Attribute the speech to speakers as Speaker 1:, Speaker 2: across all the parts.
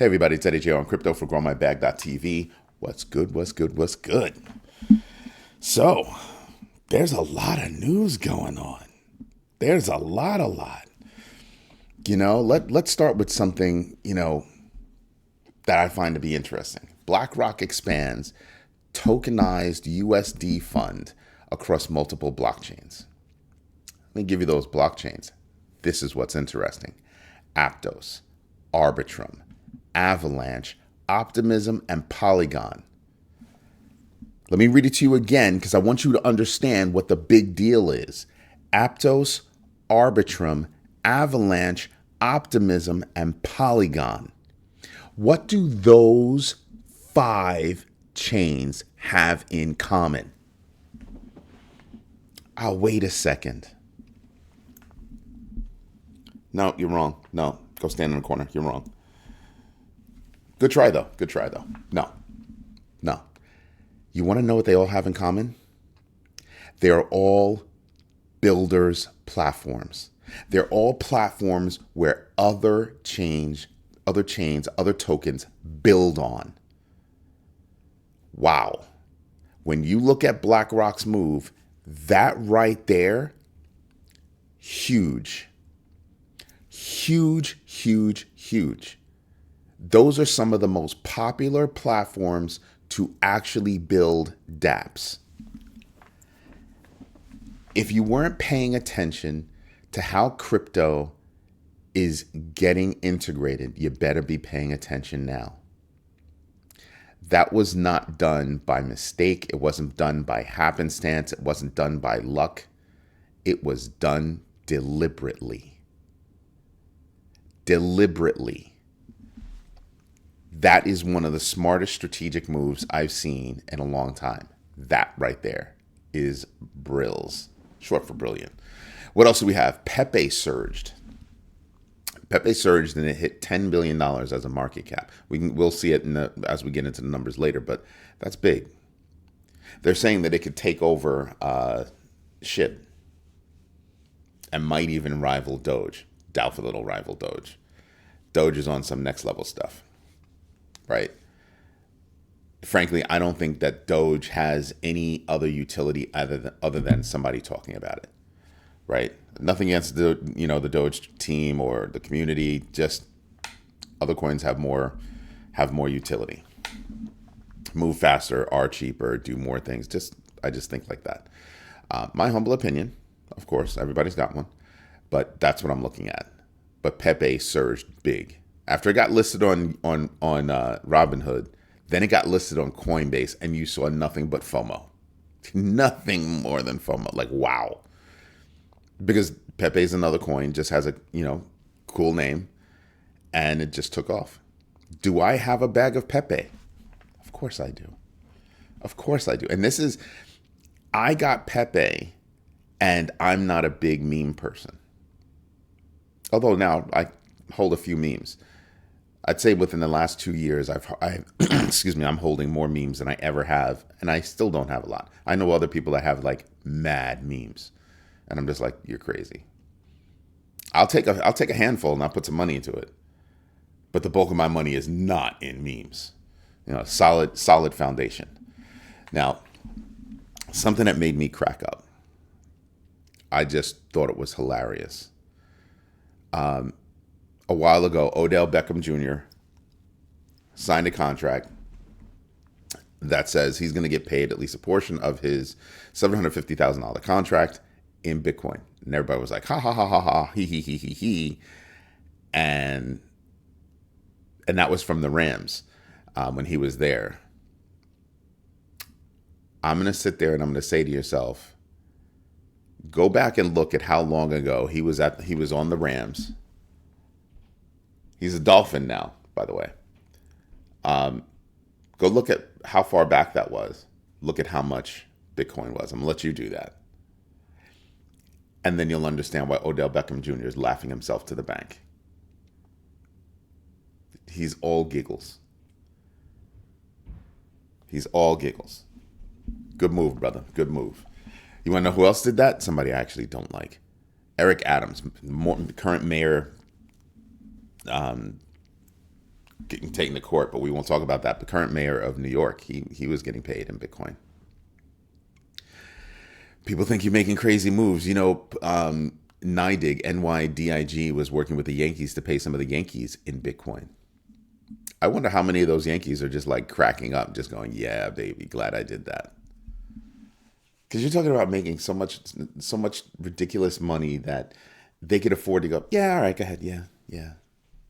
Speaker 1: Hey everybody, it's Eddie J on crypto for growmybag.tv. What's good, what's good, what's good? So, there's a lot of news going on. There's a lot. Let's start with something, that I find to be interesting. BlackRock expands tokenized USD fund across multiple blockchains. Let me give you those blockchains. This is what's interesting. Aptos, Arbitrum, Avalanche, Optimism, and Polygon. Let me read it to you again because I want you to understand what the big deal is. Aptos, Arbitrum, Avalanche, Optimism, and Polygon. What do those 5 chains have in common? Oh, wait a second. No, you're wrong. No, go stand in the corner. You're wrong. Good try, though. No. You want to know what they all have in common? They are all builders' platforms. They're all platforms where other tokens build on. Wow. When you look at BlackRock's move, that right there, huge. Those are some of the most popular platforms to actually build dApps. If you weren't paying attention to how crypto is getting integrated, you better be paying attention now. That was not done by mistake. It wasn't done by happenstance. It wasn't done by luck. It was done deliberately. That is one of the smartest strategic moves I've seen in a long time. That right there is brills, short for brilliant. What else do we have? PEPE surged. PEPE surged and it hit $10 billion as a market cap. We'll see it as we get into the numbers later, but that's big. They're saying that it could take over SHIB and might even rival Doge. Doubtful it'll rival Doge. Doge is on some next level stuff, right? Frankly, I don't think that Doge has any other utility other than somebody talking about it, right? Nothing against the Doge team or the community. Just other coins have more utility, move faster, are cheaper, do more things. I just think like that. My humble opinion, of course, everybody's got one, but that's what I'm looking at. But PEPE surged big after it got listed on Robinhood. Then it got listed on Coinbase, and you saw nothing but FOMO, nothing more than FOMO. Like, wow. Because PEPE is another coin, just has a cool name, and it just took off. Do I have a bag of PEPE? Of course I do. And I got PEPE, and I'm not a big meme person. Although now I hold a few memes. I'd say within the last 2 years, I'm holding more memes than I ever have, and I still don't have a lot. I know other people that have like mad memes. And I'm just like, you're crazy. I'll take a handful and I'll put some money into it. But the bulk of my money is not in memes. Solid foundation. Now, something that made me crack up. I just thought it was hilarious. A while ago, Odell Beckham Jr. signed a contract that says he's going to get paid at least a portion of his $750,000 contract in Bitcoin. And everybody was like, ha, ha, ha, ha, ha, he. And that was from the Rams when he was there. I'm going to sit there and I'm going to say to yourself, go back and look at how long ago he was on the Rams. He's a Dolphin now, by the way. Go look at how far back that was. Look at how much Bitcoin was. I'm going to let you do that. And then you'll understand why Odell Beckham Jr. is laughing himself to the bank. He's all giggles. Good move, brother. Good move. You want to know who else did that? Somebody I actually don't like. Eric Adams, current mayor, getting taken to court, but we won't talk about that. The current mayor of New York, he was getting paid in Bitcoin. People think you're making crazy moves. NYDIG was working with the Yankees to pay some of the Yankees in Bitcoin. I wonder how many of those Yankees are just like cracking up, just going, "Yeah, baby, glad I did that." Because you're talking about making so much ridiculous money that they could afford to go, "Yeah, all right, go ahead, yeah, yeah,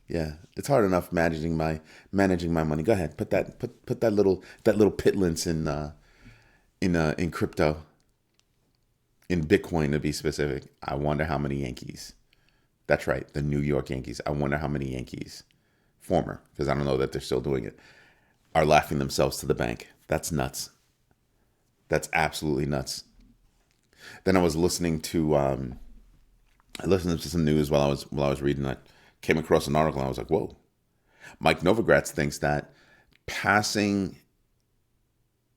Speaker 1: yeah." It's hard enough managing my money. Go ahead, put that little pittance in crypto, in Bitcoin to be specific. I wonder how many Yankees. That's right, the New York Yankees. I wonder how many Yankees, former, because I don't know that they're still doing it, are laughing themselves to the bank. That's nuts. That's absolutely nuts. Then I was listening to some news while I was reading. I came across an article and I was like, "Whoa!" Mike Novogratz thinks that passing,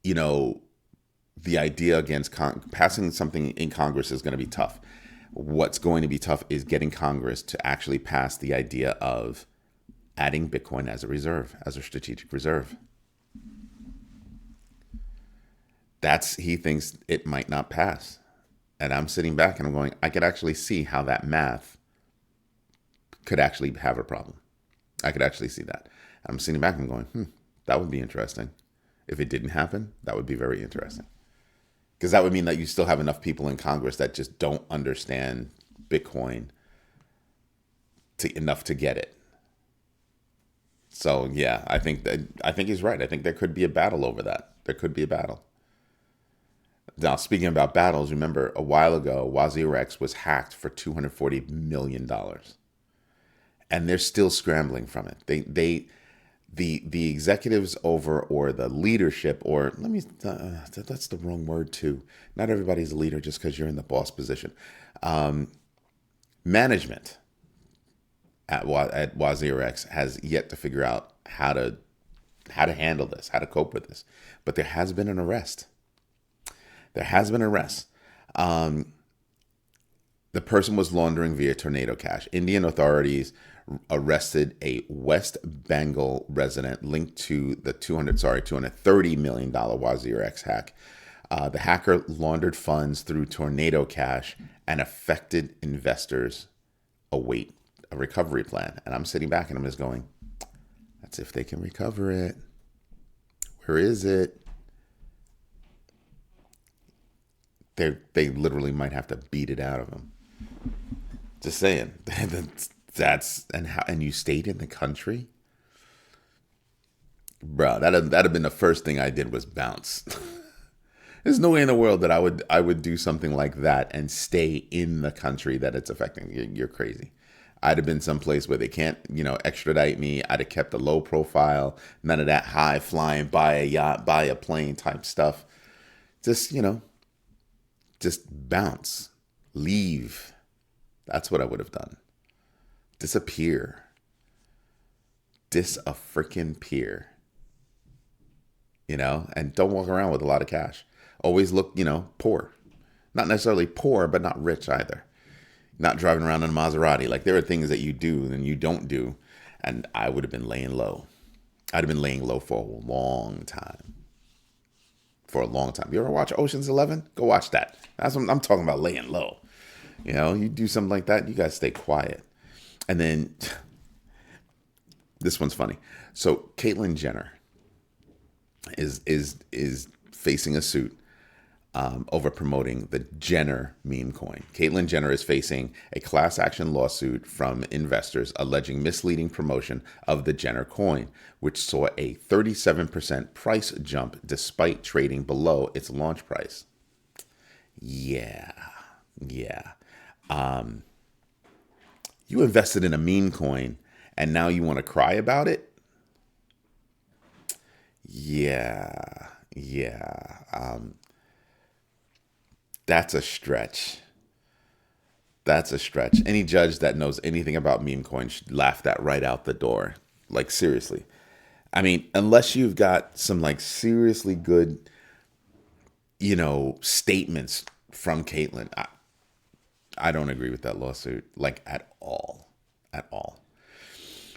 Speaker 1: the idea against passing something in Congress is going to be tough. What's going to be tough is getting Congress to actually pass the idea of adding Bitcoin as a reserve, as a strategic reserve. He thinks it might not pass. And I'm sitting back and I'm going, I could actually see how that math could actually have a problem. I could actually see that. I'm sitting back and I'm going, that would be interesting. If it didn't happen, that would be very interesting. Because that would mean that you still have enough people in Congress that just don't understand Bitcoin enough to get it. So yeah, I think he's right. I think there could be a battle over that. There could be a battle. Now, speaking about battles, remember a while ago, WazirX was hacked for $240 million. And they're still scrambling from it. The executives over, or the leadership, or that's the wrong word too. Not everybody's a leader just because you're in the boss position. Management at WazirX has yet to figure out how to handle this, how to cope with this. But there has been an arrest. The person was laundering via Tornado Cash. Indian authorities arrested a West Bengal resident linked to the $230 million WazirX hack. The hacker laundered funds through Tornado Cash, and affected investors await a recovery plan. And I'm sitting back and I'm just going, that's if they can recover it. Where is it? They literally might have to beat it out of them. Just saying. And you stayed in the country, bro. That'd have been the first thing I did was bounce. There's no way in the world that I would do something like that and stay in the country that it's affecting. You're crazy. I'd have been someplace where they can't, extradite me. I'd have kept a low profile. None of that high flying, buy a yacht, buy a plane type stuff. Just bounce, leave. That's what I would have done. Disappear. Dis-a-frickin-peer. And don't walk around with a lot of cash. Always look, poor. Not necessarily poor, but not rich either. Not driving around in a Maserati. Like, there are things that you do and you don't do. And I would have been laying low. I'd have been laying low for a long time. You ever watch Ocean's 11? Go watch that. That's what I'm talking about, laying low. You do something like that, you guys stay quiet. And then this one's funny. So Caitlyn Jenner is facing a suit over promoting the Jenner meme coin. Caitlyn Jenner is facing a class action lawsuit from investors alleging misleading promotion of the Jenner coin, which saw a 37% price jump despite trading below its launch price. Yeah. You invested in a meme coin and now you want to cry about it? Yeah. That's a stretch. Any judge that knows anything about meme coin should laugh that right out the door. Like, seriously. I mean, unless you've got some like seriously good, statements from Caitlyn, I don't agree with that lawsuit, like, at all.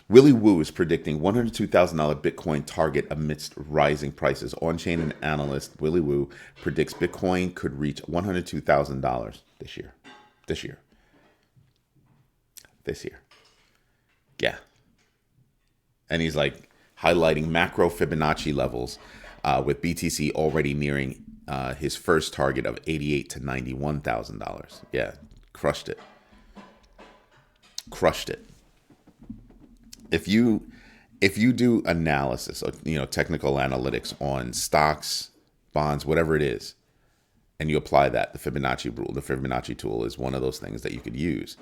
Speaker 1: Willy Woo is predicting $102,000 Bitcoin target amidst rising prices. On-chain and analyst Willy Woo predicts Bitcoin could reach $102,000 this year. This year. Yeah. And he's like highlighting macro Fibonacci levels with BTC already nearing his first target of $88,000 to $91,000. Yeah, crushed it. If you do analysis or technical analytics on stocks, bonds, whatever it is, and you apply that, the Fibonacci rule, the Fibonacci tool is one of those things that you could use.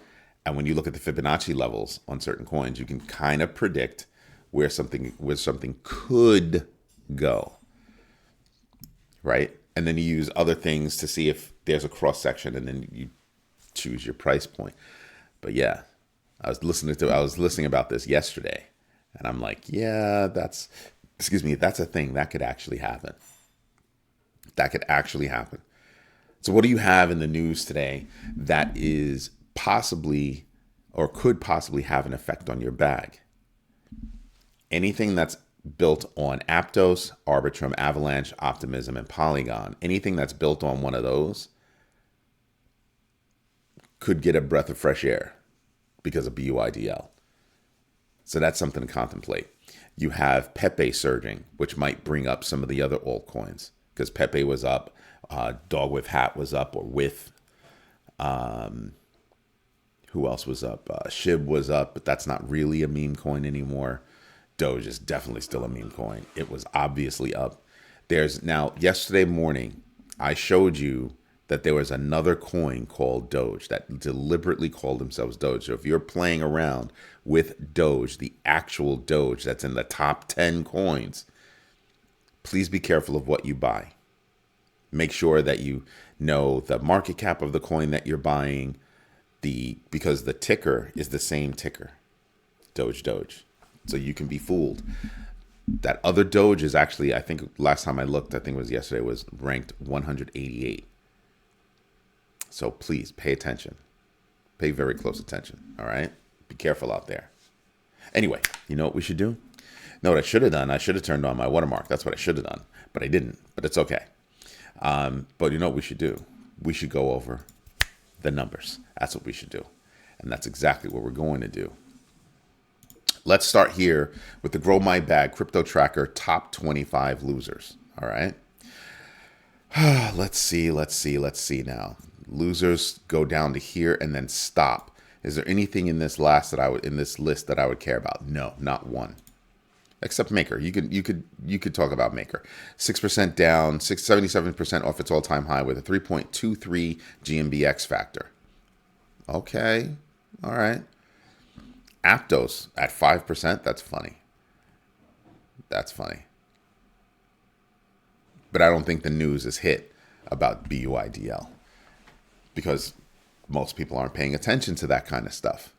Speaker 1: And when you look at the Fibonacci levels on certain coins, you can kind of predict where something could go, right? And then you use other things to see if there's a cross section, and then you choose your price point. But yeah, I was listening about this yesterday, and I'm like, yeah, that's a thing that could actually happen. So what do you have in the news today that is possibly or could possibly have an effect on your bag? Anything that's built on Aptos, Arbitrum, Avalanche, Optimism, and Polygon, anything that's built on one of those could get a breath of fresh air because of BUIDL. So that's something to contemplate. You have PEPE surging, which might bring up some of the other altcoins, because PEPE was up, Dog with Hat was up, or with, who else was up? SHIB was up, but that's not really a meme coin anymore. Doge is definitely still a meme coin. It was obviously up. Yesterday morning, I showed you that there was another coin called Doge that deliberately called themselves Doge. So if you're playing around with Doge, the actual Doge that's in the top 10 coins, please be careful of what you buy. Make sure that you know the market cap of the coin that you're buying, because the ticker is the same ticker, Doge. So you can be fooled. That other Doge is actually, I think last time I looked, I think it was yesterday, was ranked 188. So please pay attention. Pay very close attention. All right? Be careful out there. Anyway, you know what we should do? No, what I should have done, I should have turned on my watermark. That's what I should have done. But I didn't. But it's okay. But you know what we should do? We should go over the numbers. That's what we should do. And that's exactly what we're going to do. Let's start here with the Grow My Bag Crypto Tracker Top 25 Losers. All right? Let's see now. Losers go down to here and then stop. Is there anything in this list that I would care about? No, not one. Except Maker. You could talk about Maker. 6% down, 77% off its all-time high with a 3.23 GMBX factor. Okay. All right. Aptos at 5%. That's funny. But I don't think the news is hit about BUIDL, because most people aren't paying attention to that kind of stuff.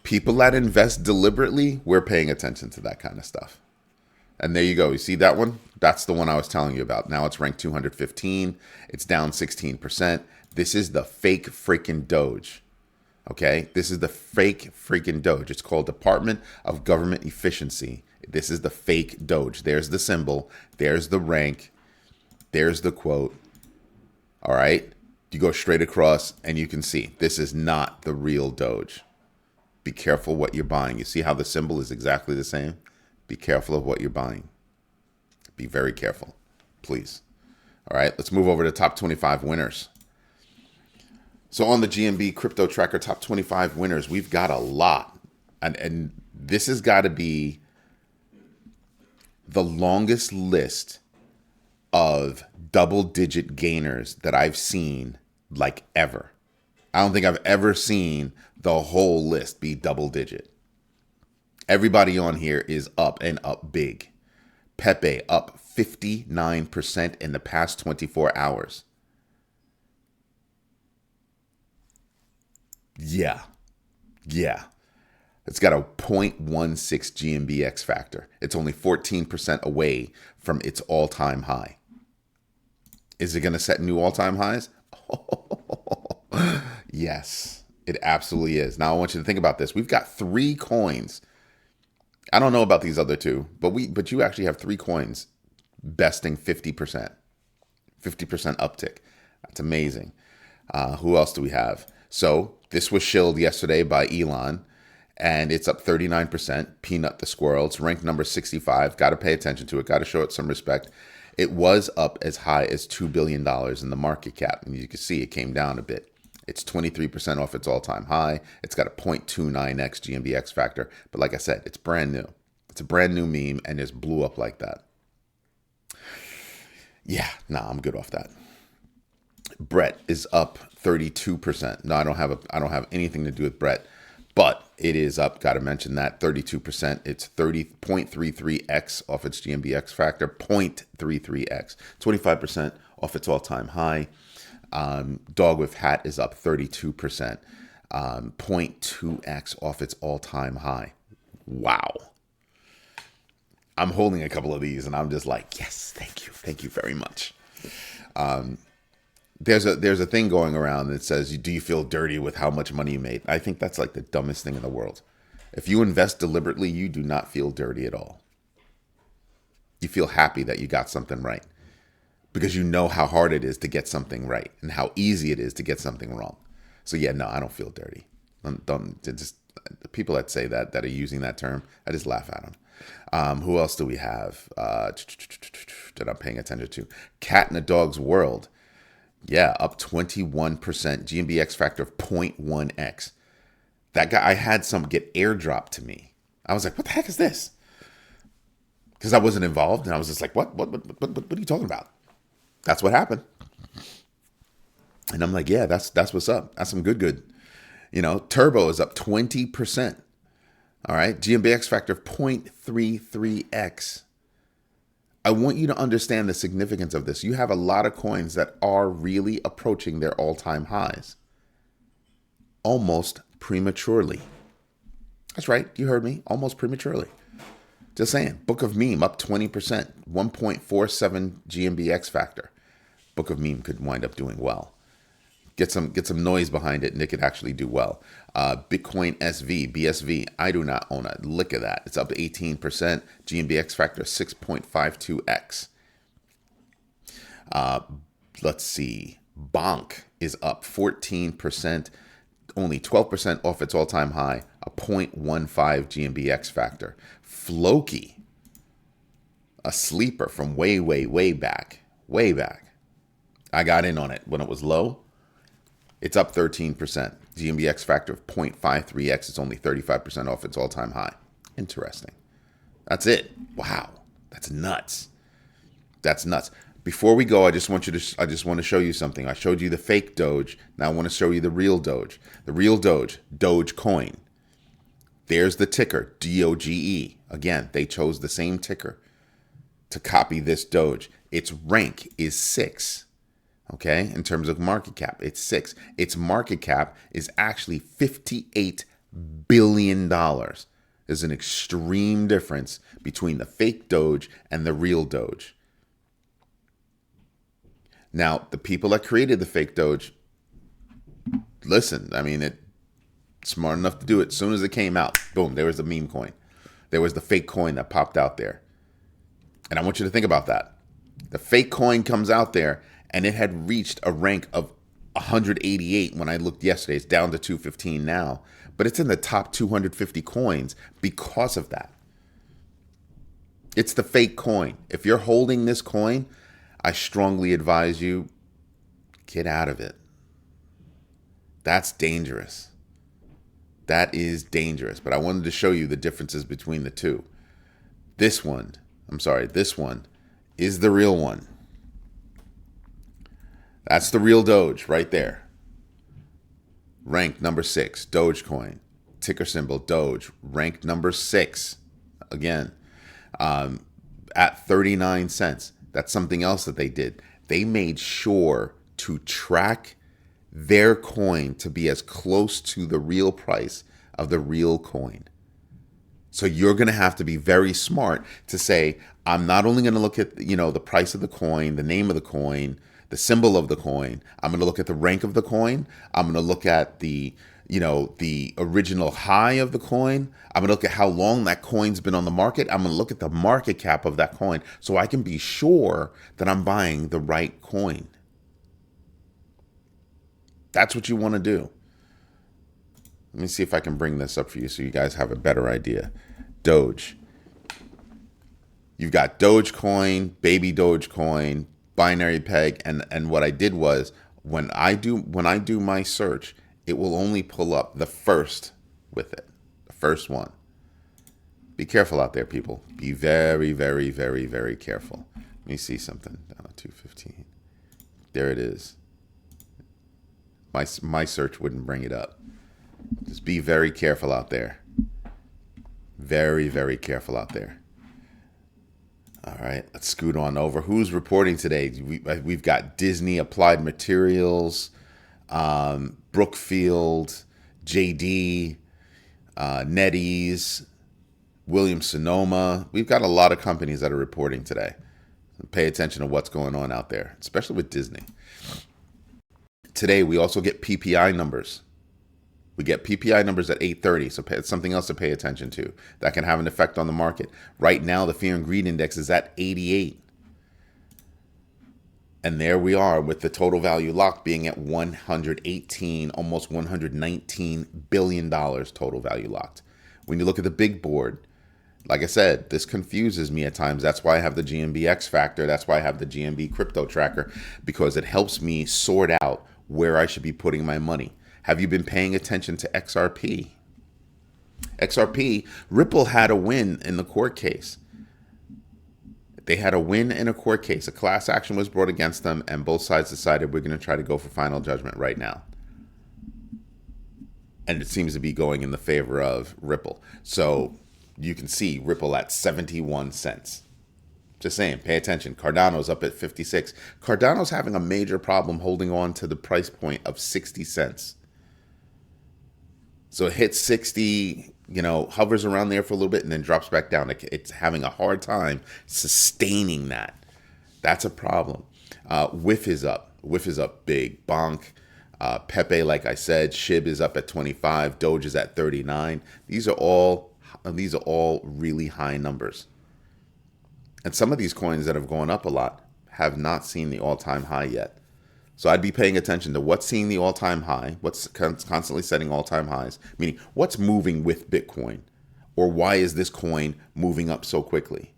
Speaker 1: People that invest deliberately, we're paying attention to that kind of stuff. And there you go. You see that one? That's the one I was telling you about. Now it's ranked 215. It's down 16%. This is the fake freaking Doge. Okay? This is the fake freaking Doge. It's called Department of Government Efficiency. This is the fake Doge. There's the symbol. There's the rank. There's the quote. All right? You go straight across and you can see this is not the real Doge. Be careful what you're buying. You see how the symbol is exactly the same? Be careful of what you're buying. Be very careful, please. All right, let's move over to top 25 winners. So on the GMB Crypto Tracker top 25 winners, we've got a lot. And this has got to be the longest list of double-digit gainers that I've seen, like, ever. I don't think I've ever seen the whole list be double-digit. Everybody on here is up and up big. PEPE up 59% in the past 24 hours. Yeah. It's got a 0.16 GMBX factor. It's only 14% away from its all-time high. Is it going to set new all-time highs? Yes, it absolutely is. Now I want you to think about this. We've got 3 coins I don't know about these other two, but you actually have three coins besting 50%, 50% uptick. That's amazing. Who else do we have? So this was shilled yesterday by Elon, and it's up 39%. Peanut the squirrel. It's ranked number 65. Got to pay attention to it. Got to show it some respect. It was up as high as $2 billion in the market cap. And you can see it came down a bit. It's 23% off its all-time high. It's got a 0.29x GMBX factor. But like I said, it's brand new. It's a brand new meme and just blew up like that. Yeah, nah, I'm good off that. Brett is up 32%. No, I don't have anything to do with Brett, but it is up. Got to mention that 32%. It's 30.33x off its GMBX factor, 0.33x, 25% off its all-time high. Dog with Hat is up 32%, 0.2x off its all-time high. Wow. I'm holding a couple of these and I'm just like, yes, thank you very much. There's a thing going around that says, do you feel dirty with how much money you made? I think that's like the dumbest thing in the world. If you invest deliberately, you do not feel dirty at all. You feel happy that you got something right because you know how hard it is to get something right and how easy it is to get something wrong. So yeah, no, I don't feel dirty. Don't just the people that say that are using that term, I just laugh at them. Who else do we have that I'm paying attention to? Cat in a Dog's World. Yeah, up 21%. GMBX factor of 0.1x. That guy, I had some get airdropped to me. I was like, what the heck is this? Because I wasn't involved. And I was just like, what are you talking about? That's what happened. And I'm like, yeah, that's what's up. That's some good. You know, Turbo is up 20%. All right. GMBX factor of 0.33x. I want you to understand the significance of this. You have a lot of coins that are really approaching their all-time highs. Almost prematurely. That's right. You heard me. Almost prematurely. Just saying. Book of Meme up 20%. 1.47 GMBX factor. Book of Meme could wind up doing well. Get some noise behind it and it could actually do well. Bitcoin SV, BSV, I do not own a lick of that. It's up 18%. GMBX factor 6.52x. Let's see. Bonk is up 14%, only 12% off its all-time high, a 0.15 GMBX factor. Floki, a sleeper from way back. I got in on it when it was low. It's up 13%. GMBX factor of 0.53x. It's only 35% off its all-time high. Interesting. That's it. Wow. That's nuts. Before we go, I just want to show you something. I showed you the fake Doge. Now I want to show you the real Doge. The real Doge, Dogecoin. There's the ticker, DOGE. Again, they chose the same ticker to copy this Doge. Its rank is 6. Okay, in terms of market cap, it's 6. Its market cap is actually $58 billion. There's an extreme difference between the fake Doge and the real Doge. Now, the people that created the fake Doge, listen, I mean, it smart enough to do it. As soon as it came out, boom, there was the meme coin. There was the fake coin that popped out there. And I want you to think about that. The fake coin comes out there, and it had reached a rank of 188 when I looked yesterday. It's down to 215 now. But it's in the top 250 coins because of that. It's the fake coin. If you're holding this coin, I strongly advise you, get out of it. That's dangerous. That is dangerous. But I wanted to show you the differences between the two. This one is the real one. That's the real Doge right there. Ranked number 6, Dogecoin. Ticker symbol Doge. Ranked number 6. Again, at 39 cents. That's something else that they did. They made sure to track their coin to be as close to the real price of the real coin. So you're going to have to be very smart to say, I'm not only going to look at, the price of the coin, the name of the coin, the symbol of the coin. I'm going to look at the rank of the coin. I'm going to look at the the original high of the coin. I'm going to look at how long that coin's been on the market. I'm going to look at the market cap of that coin so I can be sure that I'm buying the right coin. That's what you want to do. Let me see if I can bring this up for you so you guys have a better idea. Doge. You've got Dogecoin, baby Dogecoin, binary peg, and what I did was when I do my search, it will only pull up the first with it, the first one. Be careful out there, people. Be very, very, very, very careful. Let me see something down at 215. There it is. My search wouldn't bring it up. Just be very careful out there. Very, very careful out there. All right, let's scoot on over. Who's reporting today? We've got Disney, Applied Materials, Brookfield, JD, NetEase, Williams-Sonoma. We've got a lot of companies that are reporting today. Pay attention to what's going on out there, especially with Disney. Today, we also get PPI numbers. We get PPI numbers at 8:30, so it's something else to pay attention to. That can have an effect on the market. Right now, the Fear and Greed Index is at 88. And there we are with the total value locked being at 118, almost $119 billion total value locked. When you look at the big board, like I said, this confuses me at times. That's why I have the GMB X Factor. That's why I have the GMB Crypto Tracker, because it helps me sort out where I should be putting my money. Have you been paying attention to XRP? XRP, Ripple had a win in the court case. They had a win in a court case. A class action was brought against them, and both sides decided we're going to try to go for final judgment right now. And it seems to be going in the favor of Ripple. So you can see Ripple at 71 cents. Just saying, pay attention. Cardano's up at 56. Cardano's having a major problem holding on to the price point of 60 cents. So it hits 60, hovers around there for a little bit and then drops back down. It's having a hard time sustaining that. That's a problem. WIF is up. WIF is up big. Bonk. PEPE, like I said, SHIB is up at 25. Doge is at 39. These are all really high numbers. And some of these coins that have gone up a lot have not seen the all-time high yet. So I'd be paying attention to what's seeing the all-time high, what's constantly setting all-time highs, meaning what's moving with Bitcoin, or why is this coin moving up so quickly?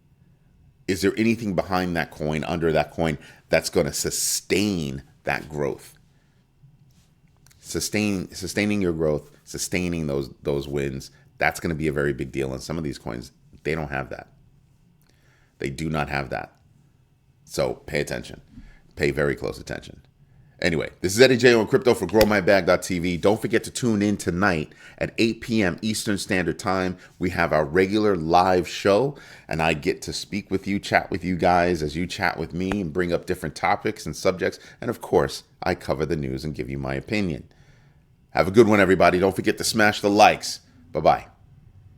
Speaker 1: Is there anything behind that coin, under that coin, that's going to sustain that growth? Sustaining your growth, sustaining those wins, that's going to be a very big deal. And some of these coins, they don't have that. They do not have that. So pay attention. Pay very close attention. Anyway, this is Eddie J on Crypto for GrowMyBag.tv. Don't forget to tune in tonight at 8 p.m. Eastern Standard Time. We have our regular live show, and I get to speak with you, chat with you guys as you chat with me and bring up different topics and subjects. And of course, I cover the news and give you my opinion. Have a good one, everybody. Don't forget to smash the likes. Bye-bye.